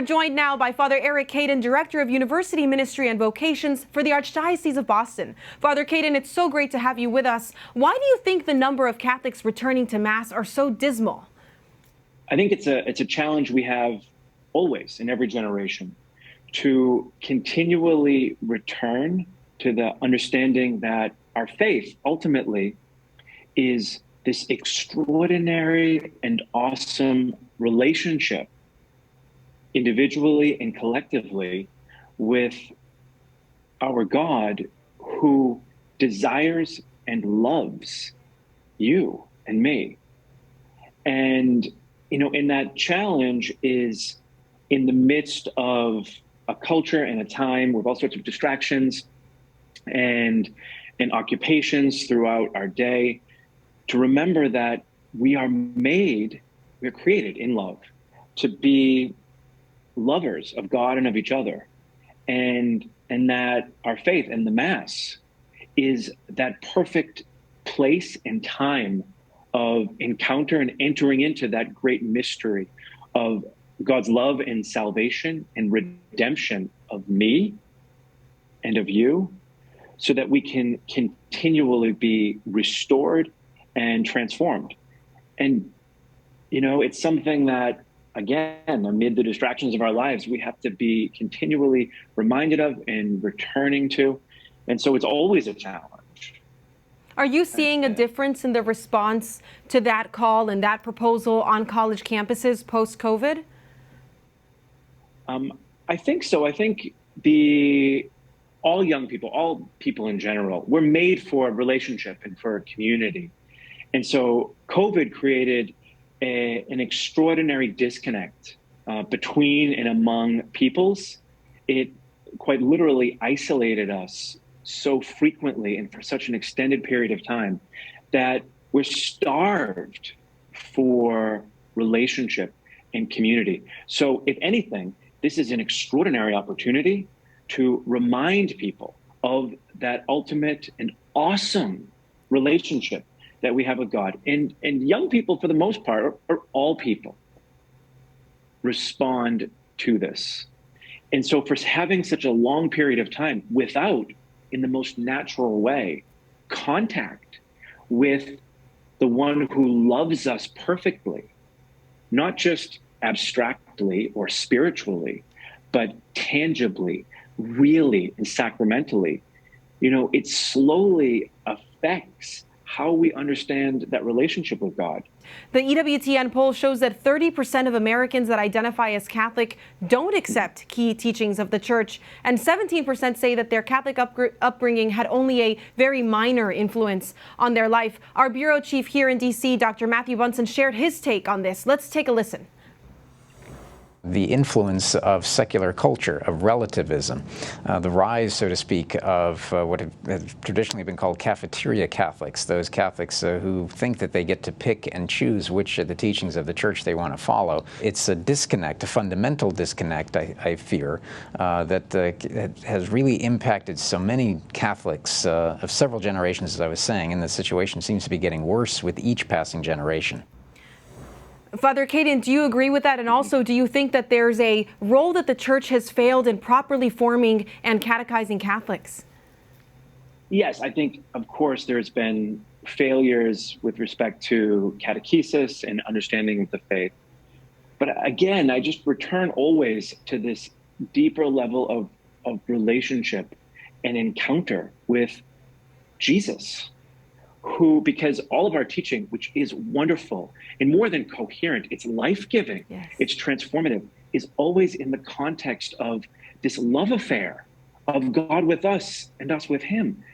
We're joined now by Father Eric Cadin, Director of University Ministry and Vocations for the Archdiocese of Boston. Father Cadin, it's so great to have you with us. Why do you think the number of Catholics returning to Mass are so dismal? I think it's a challenge we have always in every generation to continually return to the understanding that our faith ultimately is this extraordinary and awesome relationship, individually and collectively, with our God who desires and loves you and me. And, in that challenge is in the midst of a culture and a time with all sorts of distractions and occupations throughout our day, to remember that we are created in love to be lovers of God and of each other, and that our faith and the Mass is that perfect place and time of encounter and entering into that great mystery of God's love and salvation and redemption of me and of you, so that we can continually be restored and transformed. And, it's something that, again, amid the distractions of our lives, we have to be continually reminded of and returning to. And so it's always a challenge. Are you seeing a difference in the response to that call and that proposal on college campuses post-COVID? I think so. I think all young people, all people in general, we're made for relationship and for community. And so COVID created an extraordinary disconnect between and among peoples. It quite literally isolated us so frequently and for such an extended period of time that we're starved for relationship and community. So if anything, this is an extraordinary opportunity to remind people of that ultimate and awesome relationship that we have with God. And young people, for the most part, or all people, respond to this. And so for having such a long period of time without, in the most natural way, contact with the one who loves us perfectly, not just abstractly or spiritually, but tangibly, really, and sacramentally, it slowly affects how we understand that relationship with God. The EWTN poll shows that 30% of Americans that identify as Catholic don't accept key teachings of the Church, and 17% say that their Catholic upbringing had only a very minor influence on their life. Our bureau chief here in D.C., Dr. Matthew Bunson, shared his take on this. Let's take a listen. The influence of secular culture, of relativism, the rise, so to speak, of what have traditionally been called cafeteria Catholics, those Catholics who think that they get to pick and choose which of the teachings of the Church they want to follow. It's a disconnect, a fundamental disconnect, I fear, that has really impacted so many Catholics of several generations, as I was saying, and the situation seems to be getting worse with each passing generation. Father Cadin, do you agree with that? And also, do you think that there's a role that the Church has failed in properly forming and catechizing Catholics? Yes, I think, of course, there's been failures with respect to catechesis and understanding of the faith. But again, I just return always to this deeper level of relationship and encounter with Jesus, who, because all of our teaching, which is wonderful and more than coherent, it's life-giving, yes, it's transformative, is always in the context of this love affair of God with us and us with him.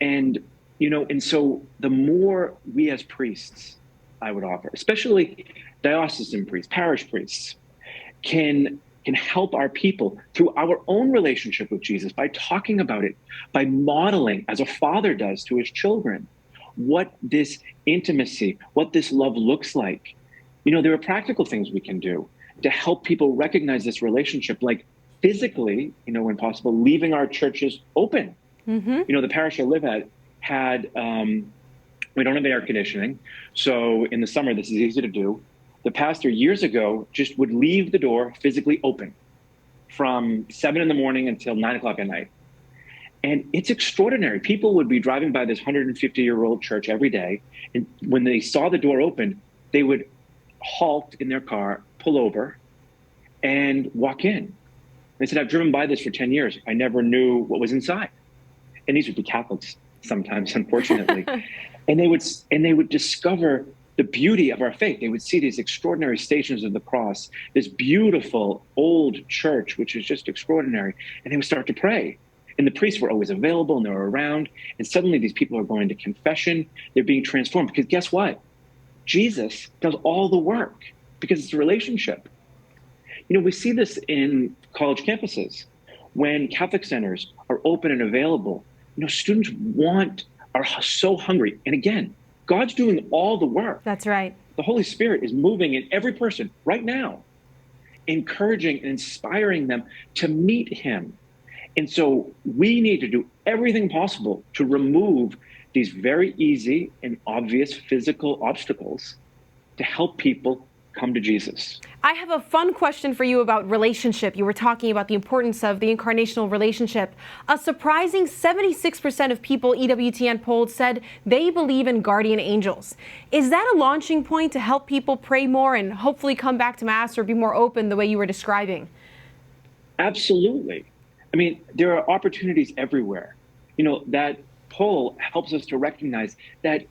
And, and so the more we as priests, I would offer, especially diocesan priests, parish priests, can help our people through our own relationship with Jesus by talking about it, by modeling, as a father does to his children, what this intimacy, what this love looks like. There are practical things we can do to help people recognize this relationship, like physically, when possible, leaving our churches open. Mm-hmm. The parish I live at had, we don't have air conditioning. So in the summer, this is easy to do. The pastor years ago just would leave the door physically open from 7 in the morning until 9 o'clock at night. And it's extraordinary. People would be driving by this 150-year-old church every day. And when they saw the door open, they would halt in their car, pull over, and walk in. They said, I've driven by this for 10 years. I never knew what was inside. And these would be Catholics sometimes, unfortunately. and they would discover the beauty of our faith. They would see these extraordinary Stations of the Cross, this beautiful old church, which is just extraordinary. And they would start to pray. And the priests were always available and they were around. And suddenly these people are going to confession. They're being transformed because guess what? Jesus does all the work because it's a relationship. You know, we see this in college campuses. When Catholic centers are open and available, you know, students are so hungry. And again, God's doing all the work. That's right. The Holy Spirit is moving in every person right now, encouraging and inspiring them to meet him. And so we need to do everything possible to remove these very easy and obvious physical obstacles to help people come to Jesus. I have a fun question for you about relationship. You were talking about the importance of the incarnational relationship. A surprising 76% of people EWTN polled said they believe in guardian angels. Is that a launching point to help people pray more and hopefully come back to Mass or be more open the way you were describing? Absolutely. I mean, there are opportunities everywhere. You know, that poll helps us to recognize that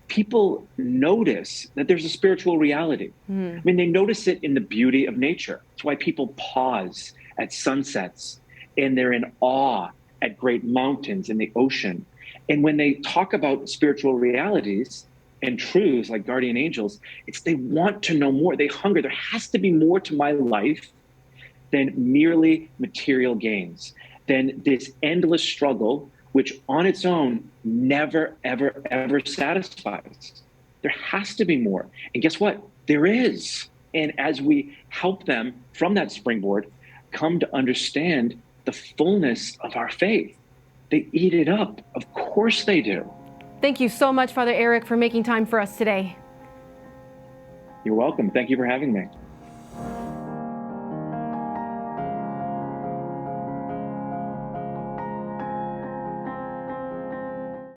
people notice that there's a spiritual reality. I mean, they notice it in the beauty of nature. That's why people pause at sunsets and they're in awe at great mountains and the ocean. And when they talk about spiritual realities and truths like guardian angels, it's they want to know more. They hunger. There has to be more to my life than merely material gains, than this endless struggle, which on its own never, ever, ever satisfies. There has to be more. And guess what? There is. And as we help them from that springboard come to understand the fullness of our faith, they eat it up. Of course they do. Thank you so much, Father Eric, for making time for us today. You're welcome. Thank you for having me.